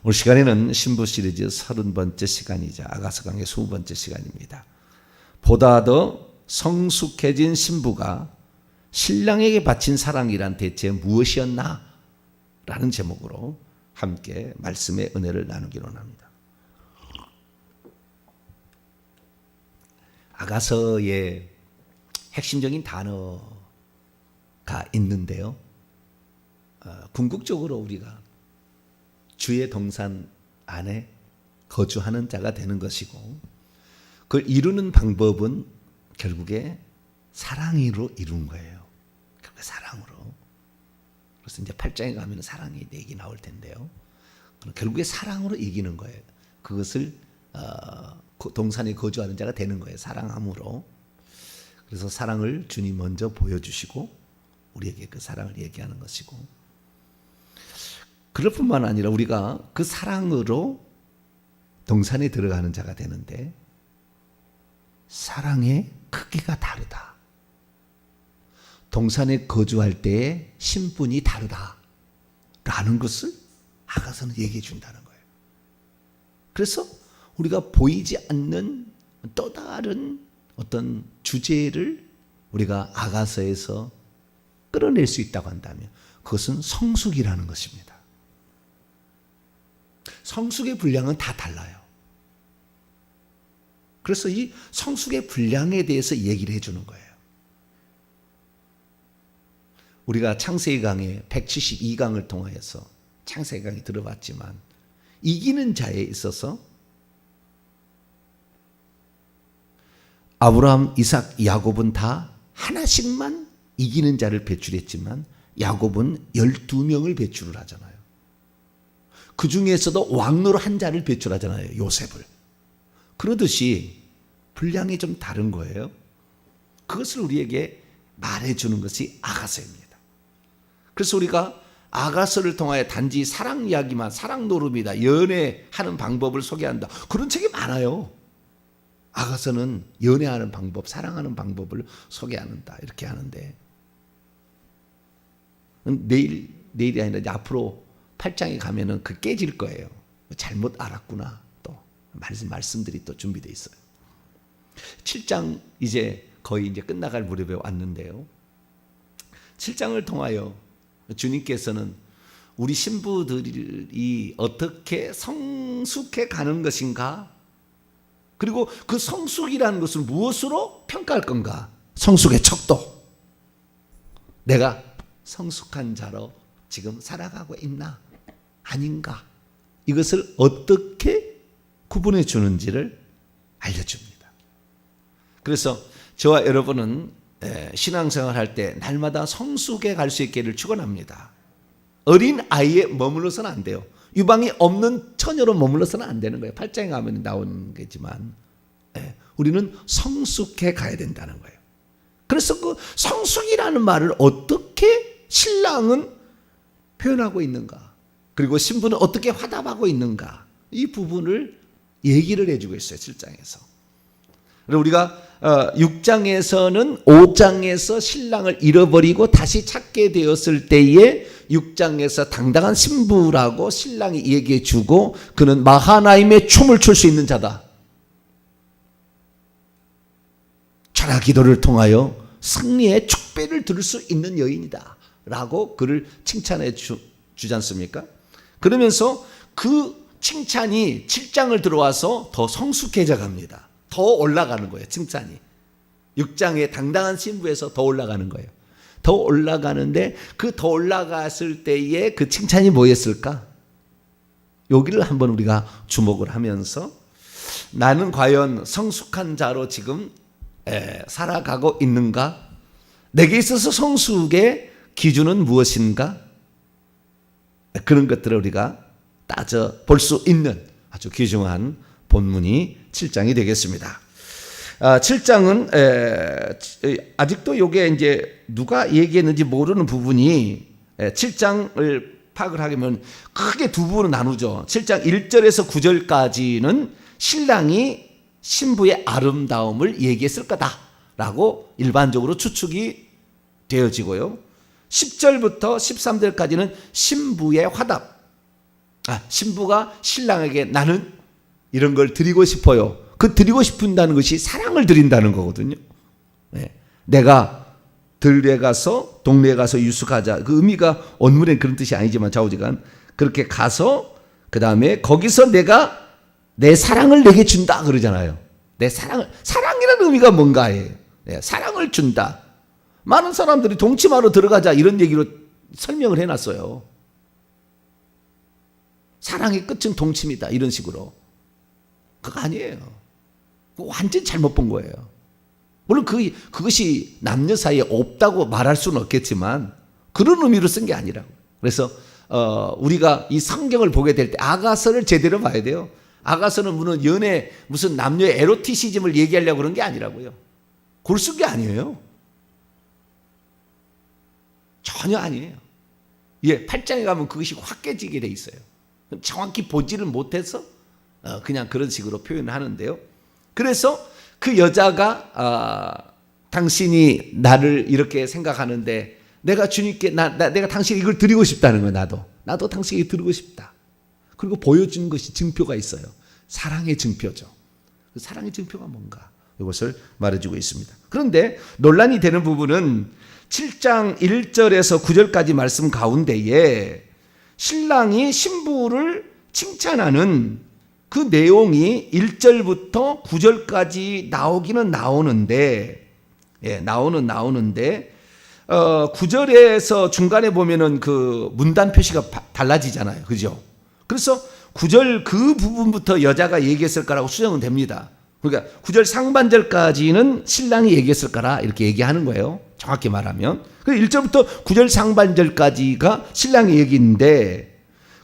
오늘 시간에는 신부 시리즈 30번째 시간이자 아가서 강의 20번째 시간입니다. 보다 더 성숙해진 신부가 신랑에게 바친 사랑이란 대체 무엇이었나? 라는 제목으로 함께 말씀의 은혜를 나누기로 합니다. 아가서의 핵심적인 단어가 있는데요. 궁극적으로 우리가 주의 동산 안에 거주하는 자가 되는 것이고, 그걸 이루는 방법은 결국에 사랑으로 이룬 거예요. 결국에 사랑으로. 그래서 이제 8장에 가면 사랑의 얘기 나올 텐데요. 결국에 사랑으로 이기는 거예요. 그것을 동산에 거주하는 자가 되는 거예요. 사랑함으로. 그래서 사랑을 주님 먼저 보여주시고 우리에게 그 사랑을 얘기하는 것이고, 그럴 뿐만 아니라 우리가 그 사랑으로 동산에 들어가는 자가 되는데 사랑의 크기가 다르다. 동산에 거주할 때의 신분이 다르다라는 것을 아가서는 얘기해 준다는 거예요. 그래서 우리가 보이지 않는 또 다른 어떤 주제를 우리가 아가서에서 끌어낼 수 있다고 한다면 그것은 성숙이라는 것입니다. 성숙의 분량은 다 달라요. 그래서 이 성숙의 분량에 대해서 얘기를 해주는 거예요. 우리가 창세기 강의 172강을 통하여서 창세기 강의 들어봤지만 이기는 자에 있어서 아브라함, 이삭, 야곱은 다 하나씩만 이기는 자를 배출했지만 야곱은 12명을 배출을 하잖아요. 그 중에서도 왕로로 한 자를 배출하잖아요. 요셉을. 그러듯이 분량이 좀 다른 거예요. 그것을 우리에게 말해주는 것이 아가서입니다. 그래서 우리가 아가서를 통하여 단지 사랑 이야기만, 사랑 노름이다, 연애하는 방법을 소개한다, 그런 책이 많아요. 아가서는 연애하는 방법, 사랑하는 방법을 소개한다 이렇게 하는데, 내일이 아니라 이제 앞으로 8장에 가면은 그 깨질 거예요. 잘못 알았구나. 또 말씀들이 또 준비되어 있어요. 7장 이제 거의 이제 끝나갈 무렵에 왔는데요. 7장을 통하여 주님께서는 우리 신부들이 어떻게 성숙해 가는 것인가? 그리고 그 성숙이라는 것을 무엇으로 평가할 건가? 성숙의 척도. 내가 성숙한 자로 지금 살아가고 있나? 아닌가? 이것을 어떻게 구분해 주는지를 알려줍니다. 그래서 저와 여러분은 신앙생활 할 때 날마다 성숙해 갈 수 있기를 축원합니다. 어린 아이에 머물러서는 안 돼요. 유방이 없는 처녀로 머물러서는 안 되는 거예요. 8장에 가면 나오는 거지만 우리는 성숙해 가야 된다는 거예요. 그래서 그 성숙이라는 말을 어떻게 신랑은 표현하고 있는가, 그리고 신부는 어떻게 화답하고 있는가, 이 부분을 얘기를 해주고 있어요. 7장에서. 우리가 6장에서는 5장에서 신랑을 잃어버리고 다시 찾게 되었을 때에 6장에서 당당한 신부라고 신랑이 얘기해 주고, 그는 마하나임의 춤을 출 수 있는 자다. 철야 기도를 통하여 승리의 축배를 들을 수 있는 여인이다 라고 그를 칭찬해 주지 않습니까? 그러면서 그 칭찬이 7장을 들어와서 더 성숙해져 갑니다. 더 올라가는 거예요. 칭찬이 6장의 당당한 신부에서 더 올라가는 거예요. 더 올라가는데 그 더 올라갔을 때의 그 칭찬이 뭐였을까? 여기를 한번 우리가 주목을 하면서 나는 과연 성숙한 자로 지금 살아가고 있는가? 내게 있어서 성숙의 기준은 무엇인가? 그런 것들을 우리가 따져 볼 수 있는 아주 귀중한 본문이 7장이 되겠습니다. 7장은 아직도 이게 이제 누가 얘기했는지 모르는 부분이 7장을 파악을 하려면 크게 두 부분으로 나누죠. 7장 1절에서 9절까지는 신랑이 신부의 아름다움을 얘기했을 거다라고 일반적으로 추측이 되어지고요. 10절부터 13절까지는 신부의 화답, 신부가 신랑에게 나는 이런 걸 드리고 싶어요. 그 드리고 싶은다는 것이 사랑을 드린다는 거거든요. 네. 내가 들에 가서 동네에 가서 유숙하자. 그 의미가 원문에 그런 뜻이 아니지만 좌우지간 그렇게 가서 그 다음에 거기서 내가 내 사랑을 내게 준다 그러잖아요. 내 사랑이라는 의미가 뭔가예요. 네. 사랑을 준다. 많은 사람들이 동침하러 들어가자 이런 얘기로 설명을 해놨어요. 사랑의 끝은 동침이다 이런 식으로. 그거 아니에요. 그거 완전 잘못 본 거예요. 물론 그것이 남녀 사이에 없다고 말할 수는 없겠지만 그런 의미로 쓴 게 아니라고. 그래서 우리가 이 성경을 보게 될 때 아가서를 제대로 봐야 돼요. 아가서는 무슨 남녀의 에로티시즘을 얘기하려고 그런 게 아니라고요. 그걸 쓴 게 아니에요. 전혀 아니에요. 8장에 가면 그것이 확 깨지게 돼 있어요. 정확히 보지를 못해서 그냥 그런 식으로 표현을 하는데요. 그래서 그 여자가 당신이 나를 이렇게 생각하는데 내가 주님께 내가 당신이 이걸 드리고 싶다는 거예요. 나도 당신에게 드리고 싶다. 그리고 보여주는 것이 증표가 있어요. 사랑의 증표죠. 그 사랑의 증표가 뭔가 이것을 말해주고 있습니다. 그런데 논란이 되는 부분은 7장 1절에서 9절까지 말씀 가운데에 신랑이 신부를 칭찬하는 그 내용이 1절부터 9절까지 나오기는 나오는데 9절에서 중간에 보면은 그 문단 표시가 달라지잖아요. 그죠? 그래서 9절 그 부분부터 여자가 얘기했을 거라고 수정은 됩니다. 그러니까 9절 상반절까지는 신랑이 얘기했을 거라 이렇게 얘기하는 거예요. 정확히 말하면. 1절부터 9절 상반절까지가 신랑의 얘기인데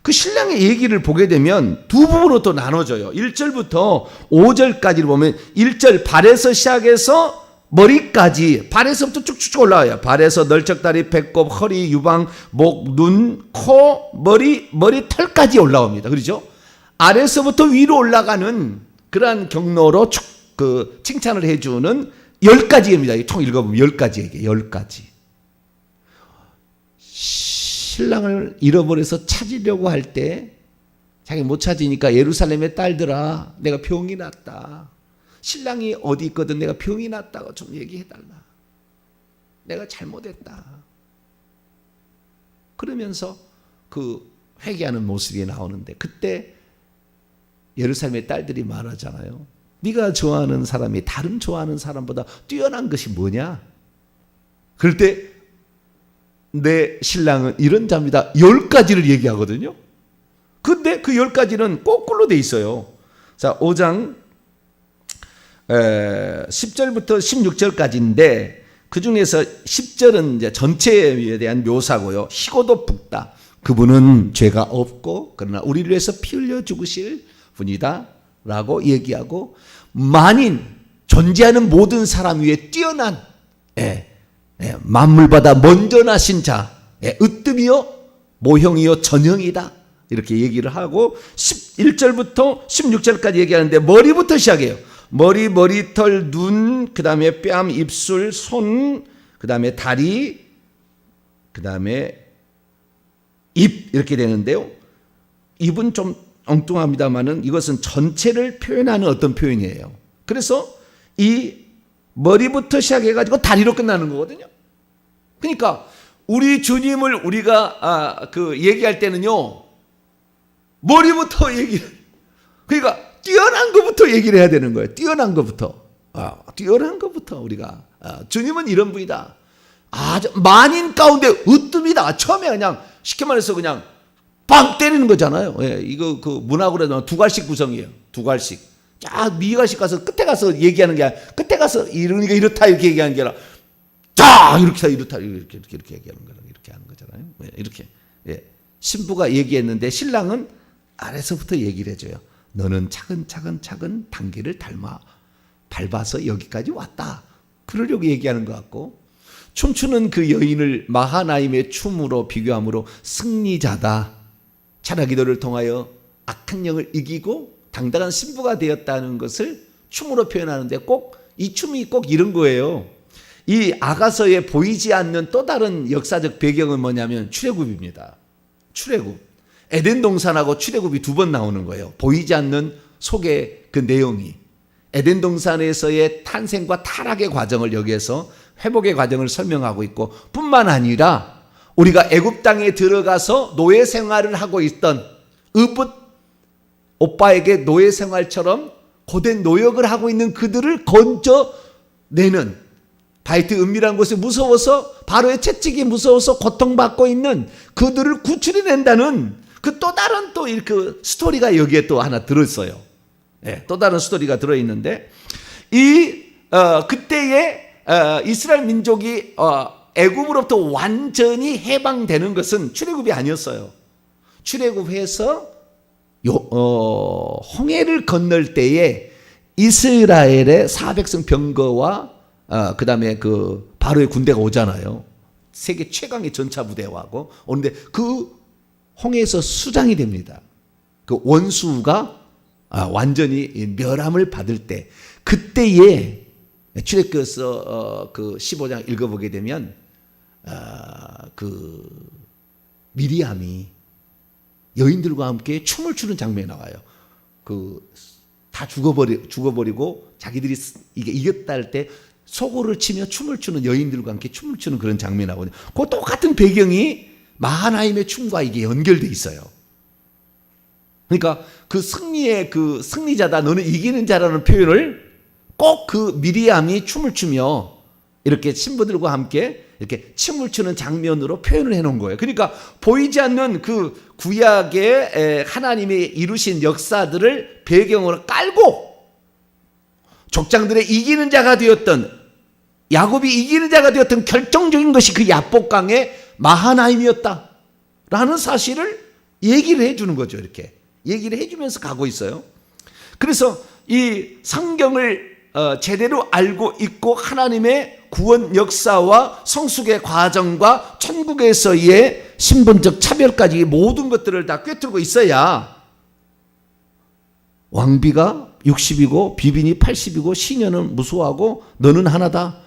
그 신랑의 얘기를 보게 되면 두 부분으로 또 나눠져요. 1절부터 5절까지를 보면 1절 발에서 시작해서 머리까지 발에서부터 쭉쭉 올라와요. 발에서 널쩍다리, 배꼽, 허리, 유방, 목, 눈, 코, 머리 털까지 올라옵니다. 그렇죠? 아래서부터 위로 올라가는 그러한 경로로 그 칭찬을 해주는 10가지입니다. 총 읽어보면 10가지 얘기해요. 10가지. 신랑을 잃어버려서 찾으려고 할 때 자기 못 찾으니까 예루살렘의 딸들아 내가 병이 났다. 신랑이 어디 있거든 내가 병이 났다고 좀 얘기해달라. 내가 잘못했다. 그러면서 그 회개하는 모습이 나오는데 그때 예루살렘의 딸들이 말하잖아요. 네가 좋아하는 사람이 다른 좋아하는 사람보다 뛰어난 것이 뭐냐? 그럴 때 내 신랑은 이런 자입니다. 10가지를 얘기하거든요. 근데 그 10가지는 거꾸로 돼 있어요. 자, 5장 10절부터 16절까지인데 그 중에서 10절은 이제 전체에 대한 묘사고요. 희고도 붓다. 그분은 죄가 없고 그러나 우리를 위해서 피 흘려 죽으실 분이다 라고 얘기하고 만인 존재하는 모든 사람 위에 뛰어난 만물보다 먼저 나신 자 으뜸이요 모형이요 전형이다 이렇게 얘기를 하고 1절부터 16절까지 얘기하는데 머리부터 시작해요. 머리, 머리털, 눈, 그 다음에 뺨, 입술, 손, 그 다음에 다리, 그 다음에 입 이렇게 되는데요. 입은 좀 엉뚱합니다만은 이것은 전체를 표현하는 어떤 표현이에요. 그래서 이 머리부터 시작해가지고 다리로 끝나는 거거든요. 그러니까 우리 주님을 우리가 얘기할 때는요. 머리부터 그러니까 뛰어난 것부터 얘기를 해야 되는 거예요. 뛰어난 것부터. 뛰어난 것부터 우리가 주님은 이런 분이다. 아주 만인 가운데 으뜸이다. 처음에 그냥 쉽게 말해서 그냥 빵 때리는 거잖아요. 이거 그 문학으로 해서 두 갈씩 구성이에요. 두 갈씩. 쫙 미갈씩 가서 끝에 가서 얘기하는 게 아니라 끝에 가서 이러니까 이렇다 이렇게 얘기하는 게 아니라 쫙 이렇게 이렇다 이렇게 얘기하는 거라 이렇게 하는 거잖아요. 이렇게 신부가 얘기했는데 신랑은 아래서부터 얘기를 해줘요. 너는 차근차근 단계를 밟아서 여기까지 왔다. 그러려고 얘기하는 것 같고 춤추는 그 여인을 마하나임의 춤으로 비교함으로 승리자다. 찬양기도를 통하여 악한 영을 이기고 당당한 신부가 되었다는 것을 춤으로 표현하는데 꼭 이 춤이 꼭 이런 거예요. 이 아가서에 보이지 않는 또 다른 역사적 배경은 뭐냐면 출애굽입니다. 출애굽. 에덴 동산하고 출애굽이 두 번 나오는 거예요. 보이지 않는 속의 그 내용이 에덴 동산에서의 탄생과 타락의 과정을 여기에서 회복의 과정을 설명하고 있고, 뿐만 아니라 우리가 애굽 땅에 들어가서 노예 생활을 하고 있던 의붓 오빠에게 노예 생활처럼 고된 노역을 하고 있는 그들을 건져내는, 바이트 은밀한 곳에 무서워서 바로의 채찍이 무서워서 고통받고 있는 그들을 구출해낸다는 그 또 다른 또 그 스토리가 여기에 또 하나 들어있어요. 네, 또 다른 스토리가 들어있는데, 그때에 이스라엘 민족이 애굽으로부터 완전히 해방되는 것은 출애굽이 아니었어요. 출애굽해서 홍해를 건널 때에 이스라엘의 400성 병거와 그 다음에 그 바로의 군대가 오잖아요. 세계 최강의 전차 부대하고 오는데 그 홍해에서 수장이 됩니다. 그 원수가 완전히 멸함을 받을 때, 그때에 출애굽기서 그 15장 읽어보게 되면 그 미리암이 여인들과 함께 춤을 추는 장면이 나와요. 그 다 죽어버리고 자기들이 이게 이겼다 할 때 소고를 치며 춤을 추는 여인들과 함께 춤을 추는 그런 장면이 나오거든요. 그 똑같은 배경이 마하나임의 춤과 이게 연결돼 있어요. 그러니까 그 승리의 그 승리자다, 너는 이기는 자라는 표현을 꼭 그 미리암이 춤을 추며 이렇게 신부들과 함께 이렇게 춤을 추는 장면으로 표현을 해놓은 거예요. 그러니까 보이지 않는 그 구약의 하나님이 이루신 역사들을 배경으로 깔고 족장들의 이기는 자가 되었던, 야곱이 이기는 자가 되었던 결정적인 것이 그 야복강의 마하나임이었다라는 사실을 얘기를 해주는 거죠. 이렇게 얘기를 해주면서 가고 있어요. 그래서 이 성경을 제대로 알고 있고 하나님의 구원 역사와 성숙의 과정과 천국에서의 신분적 차별까지 모든 것들을 다 꿰뚫고 있어야 왕비가 60이고 비빈이 80이고 시녀는 무수하고 너는 하나다,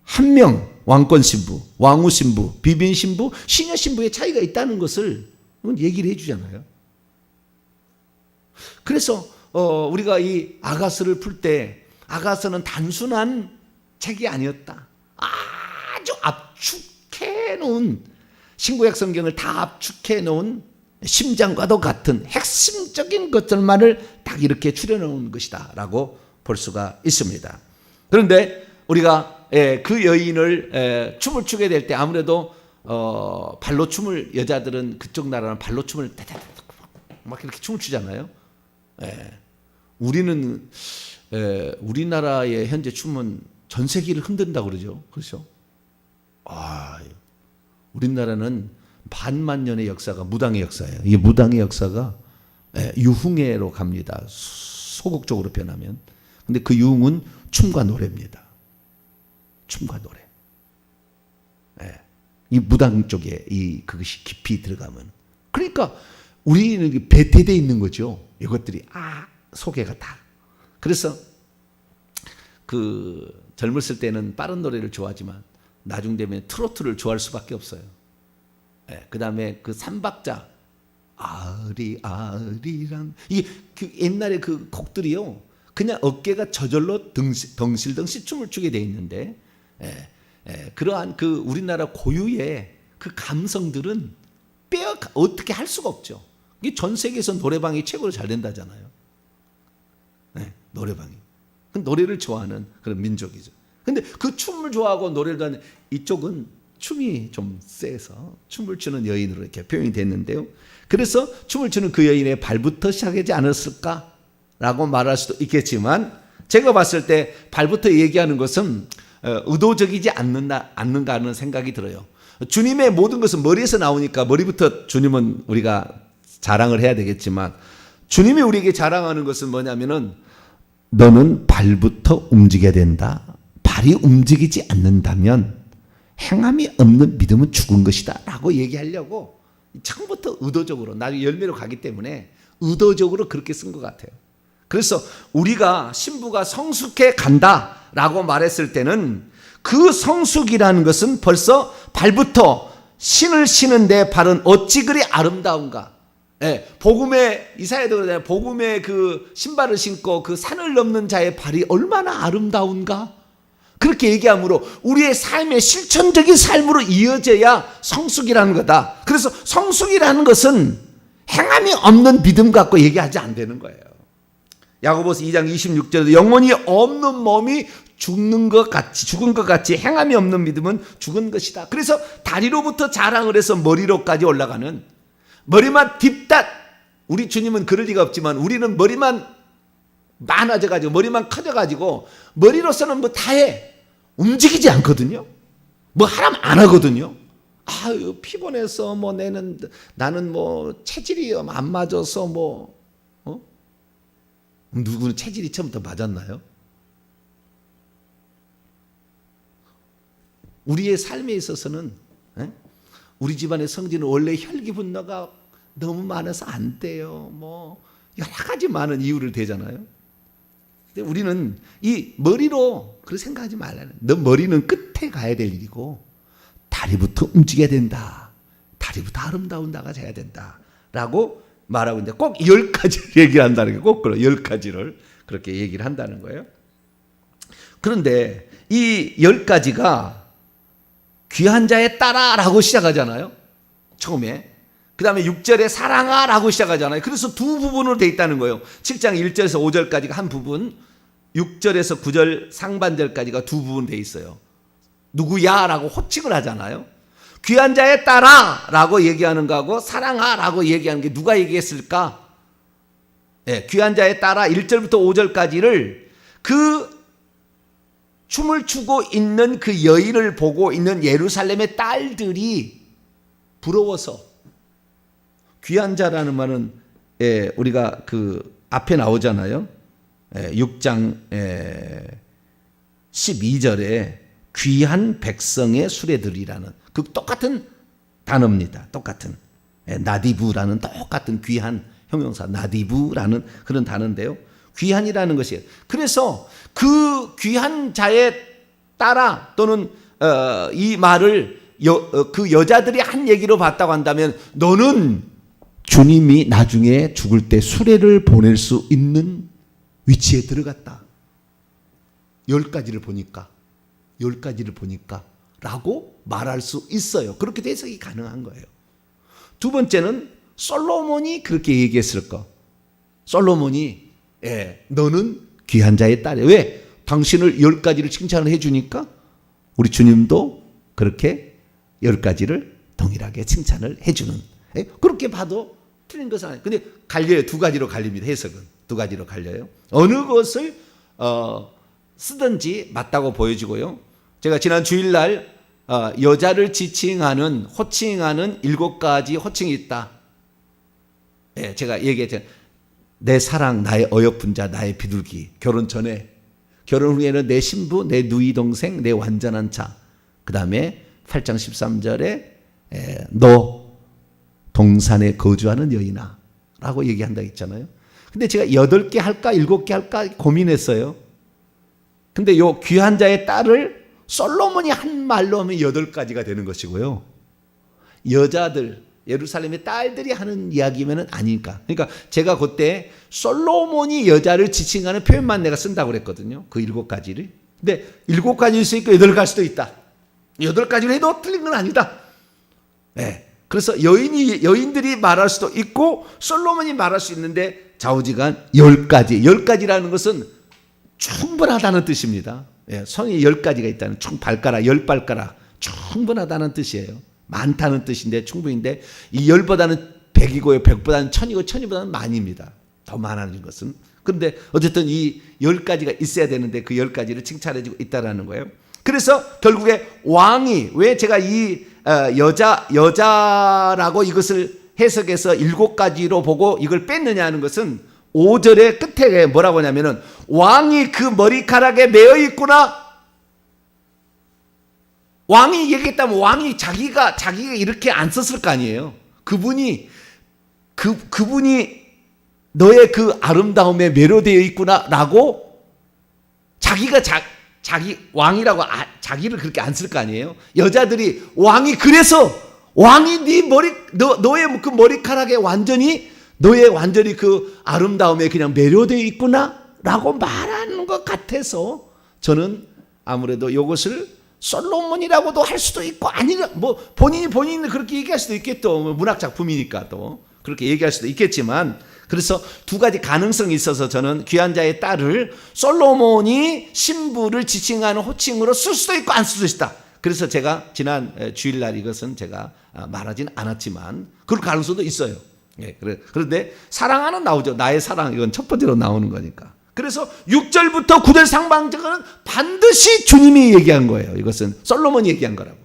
한 명 왕권 신부, 왕후 신부, 비빈 신부, 시녀 신부의 차이가 있다는 것을 얘기를 해주잖아요. 그래서 우리가 이 아가서를 풀 때 아가서는 단순한 책이 아니었다. 아주 압축해 놓은, 신구약 성경을 다 압축해 놓은 심장과도 같은 핵심적인 것들만을 딱 이렇게 추려놓은 것이다 라고 볼 수가 있습니다. 그런데 우리가 그 여인을 춤을 추게 될 때 아무래도 발로춤을, 여자들은 그쪽 나라는 발로춤을 막 이렇게 춤을 추잖아요. 우리는 우리나라의 현재 춤은 전 세계를 흔든다고 그러죠. 그렇죠? 우리나라는 반만 년의 역사가 무당의 역사예요. 이 무당의 역사가 유흥회로 갑니다. 소극적으로 변하면. 근데 그 유흥은 춤과 노래입니다. 춤과 노래. 이 무당 쪽에 그것이 깊이 들어가면. 그러니까 우리는 배태되어 있는 거죠. 이것들이 소개가 다. 그래서 그 젊었을 때는 빠른 노래를 좋아하지만 나중 되면 트로트를 좋아할 수밖에 없어요. 그 다음에 그 삼박자 아리아리랑 이게 그 옛날에 그 곡들이요, 그냥 어깨가 저절로 덩실덩실 춤을 추게 돼 있는데, 그러한 그 우리나라 고유의 그 감성들은 어떻게 할 수가 없죠. 이게 전 세계에서 노래방이 최고로 잘 된다잖아요. 노래방이. 노래를 좋아하는 그런 민족이죠. 근데 그 춤을 좋아하고 노래를 하는 이쪽은 춤이 좀 세서 춤을 추는 여인으로 이렇게 표현이 됐는데요. 그래서 춤을 추는 그 여인의 발부터 시작하지 않았을까라고 말할 수도 있겠지만, 제가 봤을 때 발부터 얘기하는 것은 의도적이지 않는가 하는 생각이 들어요. 주님의 모든 것은 머리에서 나오니까 머리부터 주님은 우리가 자랑을 해야 되겠지만, 주님이 우리에게 자랑하는 것은 뭐냐면은 너는 발부터 움직여야 된다. 발이 움직이지 않는다면 행함이 없는 믿음은 죽은 것이다 라고 얘기하려고 처음부터 의도적으로, 나중에 열매로 가기 때문에 의도적으로 그렇게 쓴 것 같아요. 그래서 우리가 신부가 성숙해 간다라고 말했을 때는 그 성숙이라는 것은 벌써 발부터 신을 신은 내 발은 어찌 그리 아름다운가, 예, 복음의 이사야도 그러잖아요. 복음의 그 신발을 신고 그 산을 넘는 자의 발이 얼마나 아름다운가. 그렇게 얘기하므로 우리의 삶의 실천적인 삶으로 이어져야 성숙이라는 거다. 그래서 성숙이라는 것은 행함이 없는 믿음 갖고 얘기하지 안 되는 거예요. 야고보서 2장 26절에 영혼이 없는 몸이 죽은 것 같이 행함이 없는 믿음은 죽은 것이다. 그래서 다리로부터 자랑을 해서 머리로까지 올라가는, 머리만 딥다. 우리 주님은 그럴 리가 없지만 우리는 머리만 많아져가지고 머리만 커져가지고 머리로서는 뭐 다 해. 움직이지 않거든요. 뭐 하라면 안 하거든요. 아유 피곤해서 뭐 나는 뭐 체질이 안 맞아서 뭐 누구는 체질이 처음부터 맞았나요? 우리의 삶에 있어서는 우리 집안의 성질은 원래 혈기 분노가 너무 많아서 안 돼요. 뭐 여러 가지 많은 이유를 대잖아요. 근데 우리는 이 머리로 그렇게 생각하지 말라는. 너 머리는 끝에 가야 될 일이고 다리부터 움직여야 된다. 다리부터 아름다운 나가 돼야 된다. 라고 말하고 있는데 꼭 10가지를 얘기한다는 게 꼭 10가지를 그렇게 얘기를 한다는 거예요. 그런데 이 10가지가 귀한 자에 따라라고 시작하잖아요. 처음에. 그 다음에 6절에 사랑하라고 시작하잖아요. 그래서 두 부분으로 되어 있다는 거예요. 7장 1절에서 5절까지가 한 부분, 6절에서 9절 상반절까지가 두 부분 되어 있어요. 누구야라고 호칭을 하잖아요. 귀한 자에 따라라고 얘기하는 거하고 사랑하라고 얘기하는 게 누가 얘기했을까? 네, 귀한 자에 따라 1절부터 5절까지를 그 춤을 추고 있는 그 여인을 보고 있는 예루살렘의 딸들이 부러워서, 귀한 자라는 말은 우리가 그 앞에 나오잖아요. 6장 12절에 귀한 백성의 수레들이라는 그 똑같은 단어입니다. 똑같은 나디부라는 똑같은 귀한 형용사 나디부라는 그런 단어인데요. 귀한이라는 것이에요. 그래서 그 귀한 자에 따라 또는 이 말을 그 여자들이 한 얘기로 봤다고 한다면 너는 주님이 나중에 죽을 때 수레를 보낼 수 있는 위치에 들어갔다. 10가지를 보니까 라고 말할 수 있어요. 그렇게 해석이 가능한 거예요. 두 번째는 솔로몬이 그렇게 얘기했을 거. 솔로몬이 너는 귀한 자의 딸이야. 왜? 당신을 10가지를 칭찬을 해주니까 우리 주님도 그렇게 10가지를 동일하게 칭찬을 해주는. 그렇게 봐도 틀린 것은 아니에요. 근데 갈려요. 두 가지로 갈립니다. 해석은. 두 가지로 갈려요. 어느 것을 쓰든지 맞다고 보여지고요. 제가 지난 주일날 여자를 지칭하는 호칭하는 7가지 호칭이 있다. 제가 얘기했죠. 내 사랑, 나의 어여쁜 자, 나의 비둘기. 결혼 전에, 결혼 후에는 내 신부, 내 누이 동생, 내 완전한 자. 그 다음에 8장 13절에 너 동산에 거주하는 여인아 라고 얘기한다 했잖아요. 근데 제가 8개 할까 7개 할까 고민했어요. 근데 요 귀한 자의 딸을 솔로몬이 한 말로 하면 8가지가 되는 것이고요. 여자들, 예루살렘의 딸들이 하는 이야기면은 아니니까. 그러니까 제가 그때 솔로몬이 여자를 지칭하는 표현만 내가 쓴다고 그랬거든요. 그 7가지를. 근데 7가지일 수 있고 8가지일 수도 있다. 8가지로 해도 틀린 건 아니다. 그래서 여인들이 말할 수도 있고 솔로몬이 말할 수 있는데 좌우지간 10가지. 10가지라는 것은 충분하다는 뜻입니다. 손이 10가지가 있다는 발가락, 10발가락 충분하다는 뜻이에요. 많다는 뜻인데 충분인데 이 10보다는 100이고요. 100보다는 1000이고 1000보다는 만입니다. 더 많아진 것은. 그런데 어쨌든 이 10가지가 있어야 되는데 그 10가지를 칭찬해주고 있다라는 거예요. 그래서 결국에 왕이 왜 제가 이 여자라고 이것을 해석해서 7가지로 보고 이걸 뺐느냐 하는 것은 5절의 끝에 뭐라고 하냐면은 왕이 그 머리카락에 매여 있구나. 왕이 얘기했다면 왕이 자기가 이렇게 안 썼을 거 아니에요. 그분이 너의 그 아름다움에 매료되어 있구나라고 자기가 자기 왕이라고 자기를 그렇게 안 쓸 거 아니에요. 여자들이 왕이 그래서 왕이 네 머리 너의 그 머리카락에 완전히 너의 완전히 그 아름다움에 그냥 매료되어 있구나 라고 말하는 것 같아서 저는 아무래도 이것을 솔로몬이라고도 할 수도 있고 아니라 뭐 본인이 그렇게 얘기할 수도 있겠죠. 문학 작품이니까 또 그렇게 얘기할 수도 있겠지만, 그래서 두 가지 가능성이 있어서 저는 귀한 자의 딸을 솔로몬이 신부를 지칭하는 호칭으로 쓸 수도 있고 안 쓸 수도 있다. 그래서 제가 지난 주일날 이것은 제가 말하진 않았지만 그럴 가능성도 있어요. 예, 그런데 사랑하는 나오죠. 나의 사랑, 이건 첫 번째로 나오는 거니까. 그래서 6절부터 9절 상반절은 반드시 주님이 얘기한 거예요. 이것은 솔로몬이 얘기한 거라고.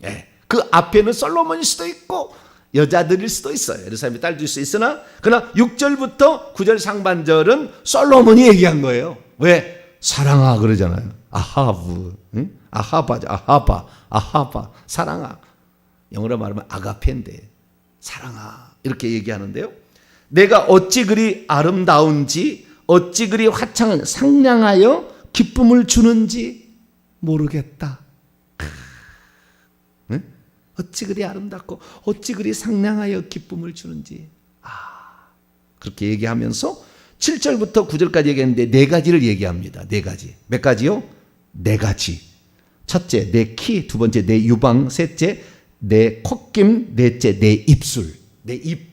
예, 그 앞에는 솔로몬일 수도 있고 여자들일 수도 있어요. 예루살렘의 딸일 수 있으나, 그러나 6절부터 9절 상반절은 솔로몬이 얘기한 거예요. 왜? 사랑아 그러잖아요. 아하브, 응? 아하바죠. 아하바, 사랑아. 영어로 말하면 아가페인데 사랑아 이렇게 얘기하는데요. 내가 어찌 그리 아름다운지, 어찌 그리 화창한 상냥하여 기쁨을 주는지 모르겠다. 응? 어찌 그리 아름답고 어찌 그리 상냥하여 기쁨을 주는지. 그렇게 얘기하면서 7절부터 9절까지 얘기했는데 네 가지를 얘기합니다. 네 가지. 몇 가지요? 네 가지. 첫째, 내 키. 두 번째, 내 유방. 셋째, 내 콧김. 넷째, 내 입술. 내 입.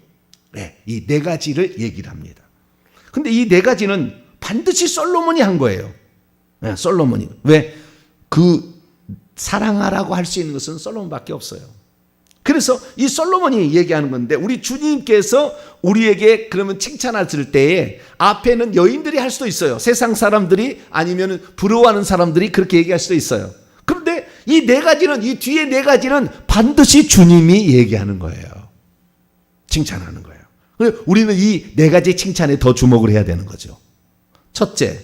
네, 이 네 가지를 얘기를 합니다. 근데 이 네 가지는 반드시 솔로몬이 한 거예요. 네, 솔로몬이. 왜? 그 사랑하라고 할 수 있는 것은 솔로몬밖에 없어요. 그래서 이 솔로몬이 얘기하는 건데, 우리 주님께서 우리에게 그러면 칭찬하실 때에 앞에는 여인들이 할 수도 있어요. 세상 사람들이 아니면 부러워하는 사람들이 그렇게 얘기할 수도 있어요. 그런데 이 네 가지는, 이 뒤에 네 가지는 반드시 주님이 얘기하는 거예요. 칭찬하는 거예요. 우리는 이 네 가지 칭찬에 더 주목을 해야 되는 거죠. 첫째,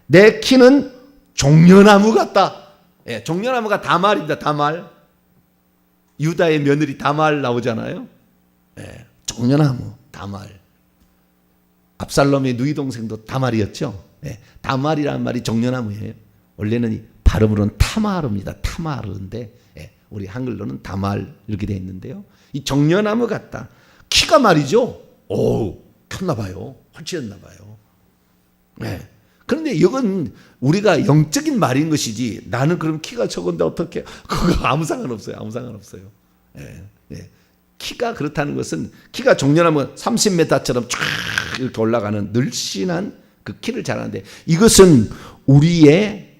내 키는 종려나무 같다. 예, 종려나무가 다말입니다. 다말. 유다의 며느리 다말 나오잖아요. 예, 종려나무, 다말. 압살롬의 누이 동생도 다말이었죠. 예, 다말이라는 말이 종려나무예요. 원래는 이 발음으로는 타마르입니다. 타마르인데 예, 우리 한글로는 다말 이렇게 되어 있는데요. 이 종려나무 같다. 키가 말이죠. 오, 컸나 봐요. 헐치였나 봐요. 네. 그런데 이건 우리가 영적인 말인 것이지, 나는 그럼 키가 적은데 어떻게, 그거 아무 상관없어요. 아무 상관없어요. 예, 예. 키가 그렇다는 것은, 키가 종려나무 30m처럼 쫙 이렇게 올라가는 늘씬한 그 키를 잘하는데, 이것은 우리의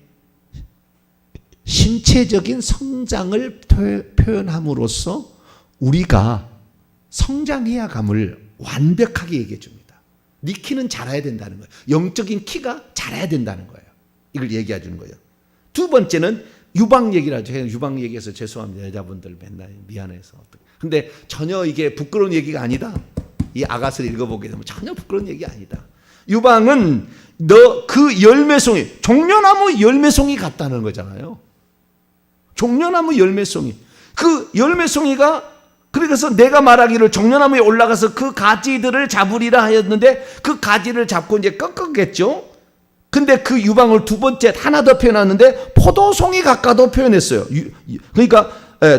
신체적인 성장을 표현함으로써 우리가 성장해야 감을 완벽하게 얘기해 줍니다. 네 키는 자라야 된다는 거예요. 영적인 키가 자라야 된다는 거예요. 이걸 얘기해 주는 거예요. 두 번째는 유방 얘기를 하죠. 유방 얘기해서 죄송합니다. 여자분들 맨날 미안해서. 근데 전혀 이게 부끄러운 얘기가 아니다. 이 아가스를 읽어보게 되면 전혀 부끄러운 얘기 아니다. 유방은 너 그 열매송이, 종려나무 열매송이 같다는 거잖아요. 종려나무 열매송이. 그 열매송이가, 그래서 내가 말하기를 종려나무에 올라가서 그 가지들을 잡으리라 하였는데 그 가지를 잡고 이제 꺾었겠죠. 근데 그 유방을 두 번째 하나 더 표현하는데 포도송이 같다도 표현했어요. 그러니까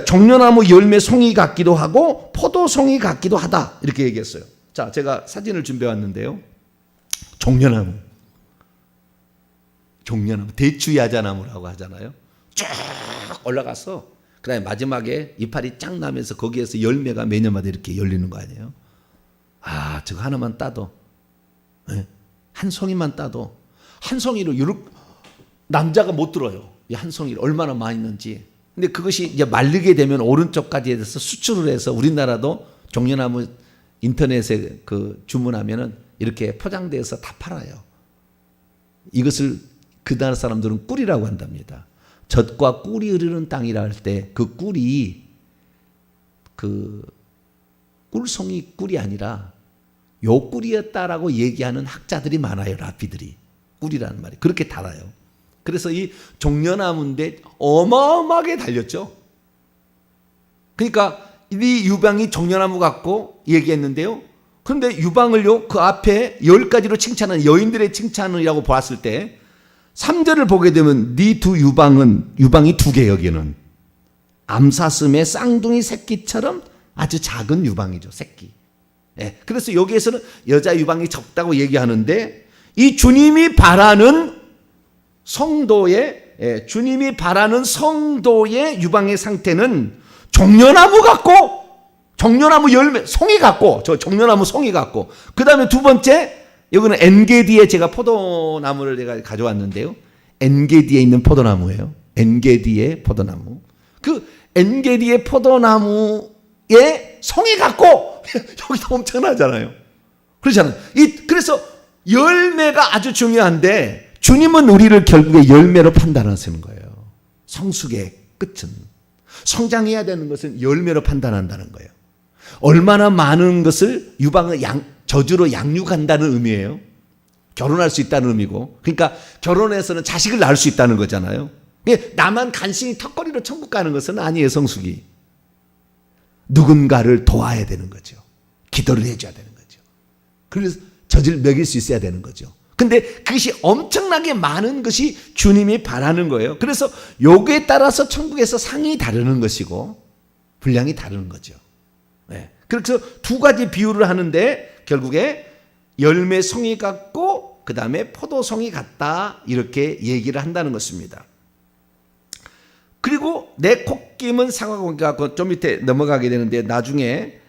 종려나무 열매 송이 같기도 하고 포도송이 같기도 하다 이렇게 얘기했어요. 자, 제가 사진을 준비해 왔는데요. 종려나무, 대추야자나무라고 하잖아요. 쭉 올라가서 그다음에 마지막에 이파리 쫙 나면서 거기에서 열매가 매년마다 이렇게 열리는 거 아니에요? 아, 저거 하나만 따도, 네? 한 송이만 따도, 한 송이로 이렇게 남자가 못 들어요. 이 한 송이를 얼마나 많이 있는지. 근데 그것이 이제 말리게 되면 오른쪽까지 해서 수출을 해서 우리나라도 종려나무 인터넷에 그 주문하면은 이렇게 포장돼서 다 팔아요. 이것을 그 나라 사람들은 꿀이라고 한답니다. 젖과 꿀이 흐르는 땅이라 할 때 그 꿀이 그 꿀송이 꿀이 아니라 요 꿀이었다라고 얘기하는 학자들이 많아요. 라피들이. 꿀이라는 말이 그렇게 달아요. 그래서 이 종려나무인데 어마어마하게 달렸죠. 그러니까 이 유방이 종려나무 같고 얘기했는데요. 그런데 유방을요, 그 앞에 10가지로 칭찬하는 여인들의 칭찬이라고 보았을 때 3절을 보게 되면 네 두 유방이 두 개, 여기는 암사슴의 쌍둥이 새끼처럼 아주 작은 유방이죠. 새끼. 예, 그래서 여기에서는 여자 유방이 적다고 얘기하는데 이 주님이 바라는 성도의 주님이 바라는 성도의 유방의 상태는 종려나무 같고 종려나무 열매 송이 같고 저 종려나무 송이 같고 그 다음에 두 번째 여기는 엔게디에 제가 포도나무를 제가 가져왔는데요. 엔게디에 있는 포도나무예요. 엔게디의 포도나무. 그 엔게디의 포도나무에 송이 같고 여기도 엄청나잖아요. 그렇잖아요. 그래서 열매가 아주 중요한데 주님은 우리를 결국에 열매로 판단하시는 거예요. 성숙의 끝은 성장해야 되는 것은 열매로 판단한다는 거예요. 얼마나 많은 것을 유방을 저주로 양육한다는 의미예요. 결혼할 수 있다는 의미고. 그러니까 결혼해서는 자식을 낳을 수 있다는 거잖아요. 나만 간신히 턱걸이로 천국 가는 것은 아니에요. 성숙이. 누군가를 도와야 되는 거죠. 기도를 해줘야 되는 거죠. 그래서 젖을 먹일 수 있어야 되는 거죠. 근데 그것이 엄청나게 많은 것이 주님이 바라는 거예요. 그래서 요구에 따라서 천국에서 상이 다르는 것이고 분량이 다르는 거죠. 네. 그래서 두 가지 비유를 하는데 결국에 열매 송이 같고 그 다음에 포도송이 같다 이렇게 얘기를 한다는 것입니다. 그리고 내 콧김은 사과고기 같고 좀 밑에 넘어가게 되는데 나중에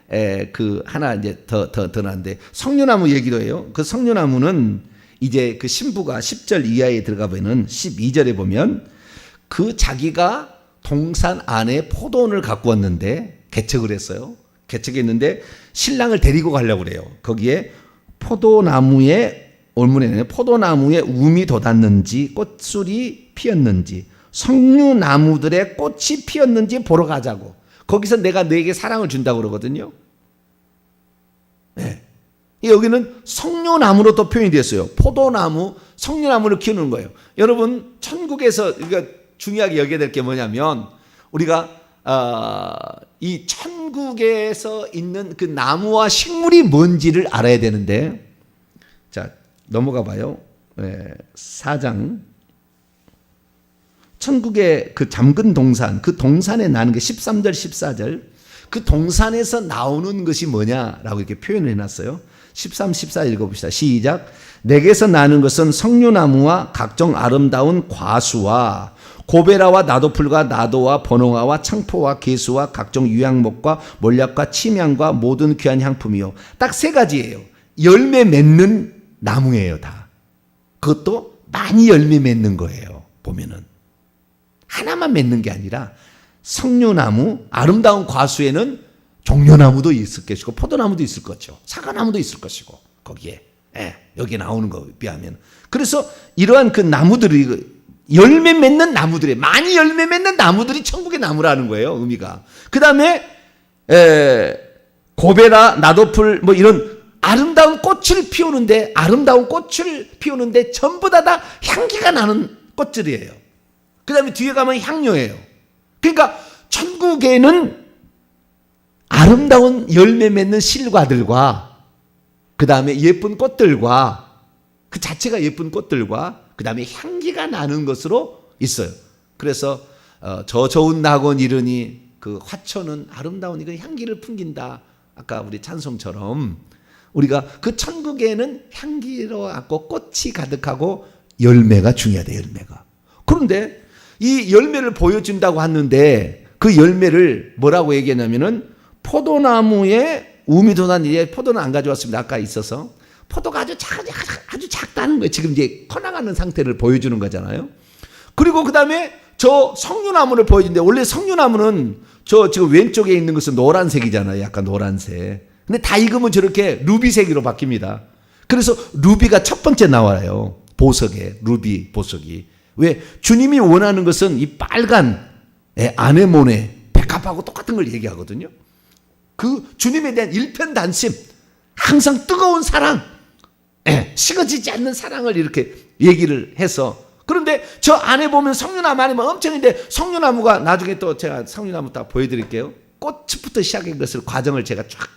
그 하나 이제 더 나는데 석류나무 얘기도 해요. 그 석류나무는 이제 그 신부가 10절 이하에 들어가 보면 12절에 보면 그 자기가 동산 안에 포도원을 갖고 왔는데 개척을 했어요. 개척했는데 신랑을 데리고 가려고 그래요. 거기에 포도나무에 올문에는 포도나무에 움이 돋았는지 꽃술이 피었는지 석류나무들의 꽃이 피었는지 보러 가자고. 거기서 내가 너에게 사랑을 준다고 그러거든요. 네. 여기는 석류나무로 또 표현이 됐어요. 포도나무, 석류나무를 키우는 거예요. 여러분 천국에서 우리가 중요하게 여겨야 될 게 뭐냐면 우리가 이 천국에서 있는 그 나무와 식물이 뭔지를 알아야 되는데 자 넘어가 봐요. 4장 천국의 그 잠근 동산 그 동산에 나는 게 13절 14절 그 동산에서 나오는 것이 뭐냐라고 이렇게 표현을 해놨어요. 13, 14 읽어봅시다. 시작. 내게서 나는 것은 석류나무와 각종 아름다운 과수와 고베라와 나도풀과 나도와 번홍아와 창포와 개수와 각종 유향목과 몰약과 침향과 모든 귀한 향품이요. 딱 세 가지예요. 열매 맺는 나무예요. 다. 그것도 많이 열매 맺는 거예요. 보면은 하나만 맺는 게 아니라 석류나무 아름다운 과수에는 종려나무도 있을 것이고 포도나무도 있을 거죠. 사과나무도 있을 것이고 거기에 여기 나오는 거에 비하면 그래서 이러한 그 나무들이 열매 맺는 나무들이 많이 열매 맺는 나무들이 천국의 나무라는 거예요. 의미가. 그 다음에 고베라 나도풀 뭐 이런 아름다운 꽃을 피우는데 전부 다 향기가 나는 꽃들이에요. 그 다음에 뒤에 가면 향료예요. 그러니까 천국에는 아름다운 열매 맺는 실과들과 그 다음에 예쁜 꽃들과 그 자체가 예쁜 꽃들과 그 다음에 향기가 나는 것으로 있어요. 그래서 저 좋은 낙원 이르니 그 화초는 아름다운 그 향기를 풍긴다. 아까 우리 찬송처럼 우리가 그 천국에는 향기로웠고 꽃이 가득하고 열매가 중요하다. 열매가. 그런데 이 열매를 보여준다고 하는데 그 열매를 뭐라고 얘기했냐면은 포도나무에 우미 돋았는데 포도는 안 가져왔습니다. 아까 있어서 포도가 아주 작다는 거예요. 지금 이제 커나가는 상태를 보여주는 거잖아요. 그리고 그 다음에 저 석류나무를 보여주는데 원래 석류나무는 저 지금 왼쪽에 있는 것은 노란색이잖아요. 약간 노란색. 근데 다 익으면 저렇게 루비색으로 바뀝니다. 그래서 루비가 첫 번째 나와요. 보석에 루비 보석이. 왜? 주님이 원하는 것은 이 빨간 아네모네 백합하고 똑같은 걸 얘기하거든요. 그 주님에 대한 일편단심, 항상 뜨거운 사랑, 식어지지 않는 사랑을 이렇게 얘기를 해서 그런데 저 안에 보면 석류나무 안에 엄청인데 석류나무가 나중에 또 제가 석류나무 딱 보여드릴게요. 꽃부터 시작한 것을 과정을 제가 쫙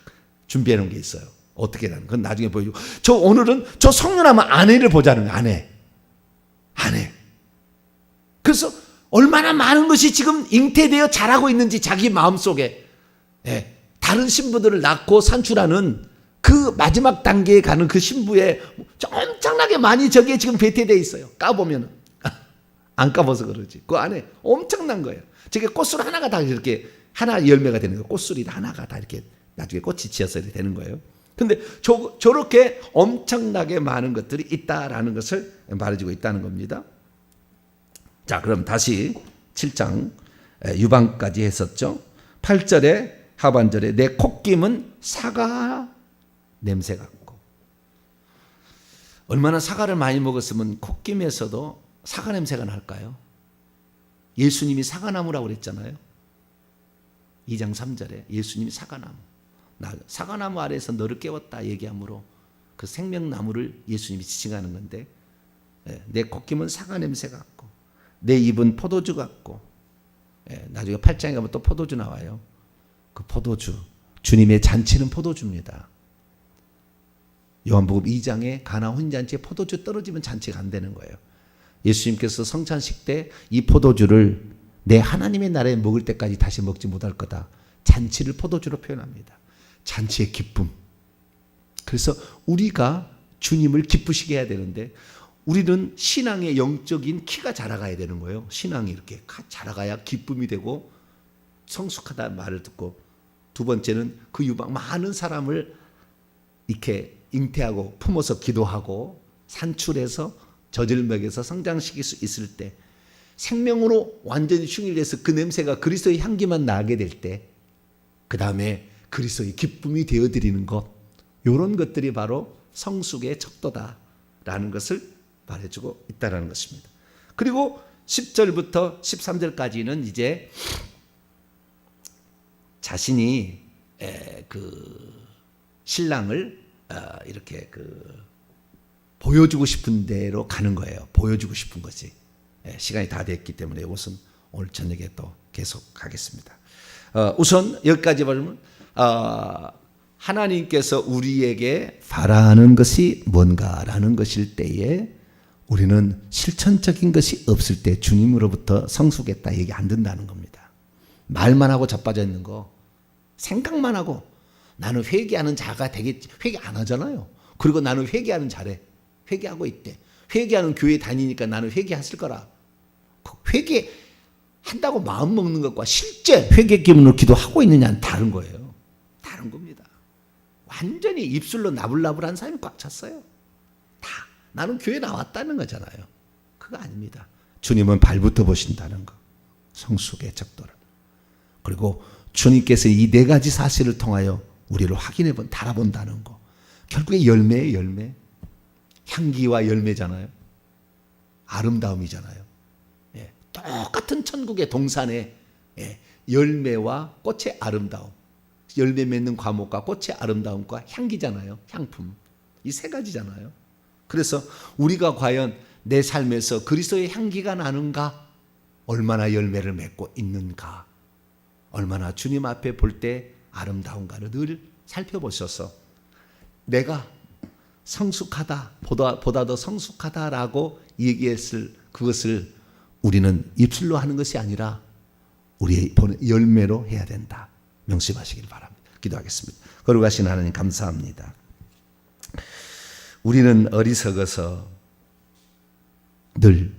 준비해 놓은 게 있어요. 어떻게 하는 그건 나중에 보여주고 저 오늘은 저 석류나무 안에를 보자는 거예요. 안에. 그래서 얼마나 많은 것이 지금 잉태되어 자라고 있는지 자기 마음속에 다른 신부들을 낳고 산출하는 마지막 단계에 가는 그 신부에 엄청나게 많이 저게 지금 배태되어 있어요. 까보면 안 까봐서 그러지. 그 안에 엄청난 거예요. 저게 꽃술 하나가 다 이렇게 하나 열매가 되는 거예요. 꽃술이 하나가 다 이렇게 나중에 꽃이 지어서 이렇게 되는 거예요. 근데 저렇게 엄청나게 많은 것들이 있다라는 것을 말해주고 있다는 겁니다. 자, 그럼 다시 7장 유방까지 했었죠. 8절에 하반절에 내 콧김은 사과 냄새 같고, 얼마나 사과를 많이 먹었으면 콧김에서도 사과 냄새가 날까요? 예수님이 사과나무라고 그랬잖아요. 2장 3절에 예수님이 사과나무, 사과나무 아래에서 너를 깨웠다 얘기하므로 그 생명나무를 예수님이 지칭하는 건데, 내 콧김은 사과 냄새 같고 내 입은 포도주 같고, 나중에 8장에 가면 또 포도주 나와요. 그 포도주, 주님의 잔치는 포도주입니다. 요한복음 2장에 가나 혼인잔치에 포도주 떨어지면 잔치가 안 되는 거예요. 예수님께서 성찬식 때 이 포도주를 내 하나님의 나라에 먹을 때까지 다시 먹지 못할 거다. 잔치를 포도주로 표현합니다. 잔치의 기쁨. 그래서 우리가 주님을 기쁘시게 해야 되는데, 우리는 신앙의 영적인 키가 자라가야 되는 거예요. 신앙이 이렇게 자라가야 기쁨이 되고 성숙하다는 말을 듣고, 두 번째는 그 유방 많은 사람을 이렇게 잉태하고 품어서 기도하고 산출해서 젖을 먹여서 성장시킬 수 있을 때, 생명으로 완전히 충일돼서 그 냄새가 그리스도의 향기만 나게 될 때, 그 다음에 그리스도의 기쁨이 되어드리는 것, 이런 것들이 바로 성숙의 척도다라는 것을 말해주고 있다는 것입니다. 그리고 10절부터 13절까지는 이제 자신이 그 신랑을 이렇게 보여주고 싶은 대로 가는 거예요. 보여주고 싶은 거지. 시간이 다 됐기 때문에 이것은 오늘 저녁에 또 계속 하겠습니다. 우선 여기까지 보면 하나님께서 우리에게 바라는 것이 뭔가라는 것일 때에, 우리는 실천적인 것이 없을 때 주님으로부터 성숙했다 얘기 안 된다는 겁니다. 말만 하고 자빠져 있는 거, 생각만 하고 나는 회개하는 자가 되겠지, 회개 안 하잖아요. 그리고 나는 회개하는 자래, 회개하고 있대. 회개하는 교회 다니니까 나는 회개했을 거라. 회개한다고 마음 먹는 것과 실제 회개 기분으로 기도하고 있느냐는 다른 거예요. 다른 겁니다. 완전히 입술로 나불나불한 사람이 꽉 찼어요. 다 나는 교회 나왔다는 거잖아요. 그거 아닙니다. 주님은 발부터 보신다는 거, 성숙의 척도를. 그리고 주님께서 이 네 가지 사실을 통하여 우리를 달아본다는 거. 결국에 열매예요, 열매. 향기와 열매잖아요. 아름다움이잖아요. 똑같은 천국의 동산에 열매와 꽃의 아름다움, 열매 맺는 과목과 꽃의 아름다움과 향기잖아요. 향품. 이 세 가지잖아요. 그래서 우리가 과연 내 삶에서 그리스도의 향기가 나는가, 얼마나 열매를 맺고 있는가, 얼마나 주님 앞에 볼 때 아름다운가를 늘 살펴보셔서 내가 성숙하다, 보다 더 성숙하다라고 얘기했을 그것을 우리는 입술로 하는 것이 아니라 우리의 열매로 해야 된다. 명심하시길 바랍니다. 기도하겠습니다. 거룩하신 하나님, 감사합니다. 우리는 어리석어서 늘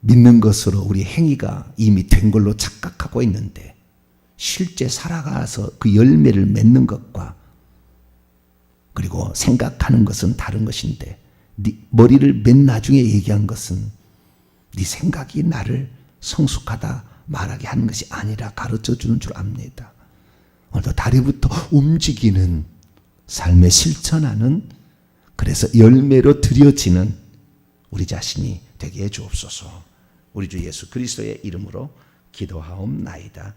믿는 것으로 우리 행위가 이미 된 걸로 착각하고 있는데, 실제 살아가서 그 열매를 맺는 것과 그리고 생각하는 것은 다른 것인데, 네 머리를 맨 나중에 얘기한 것은 네 생각이 나를 성숙하다 말하게 하는 것이 아니라 가르쳐 주는 줄 압니다. 오늘도 다리부터 움직이는 삶에 실천하는, 그래서 열매로 드려지는 우리 자신이 되게 해 주옵소서. 우리 주 예수 그리스도의 이름으로 기도하옵나이다.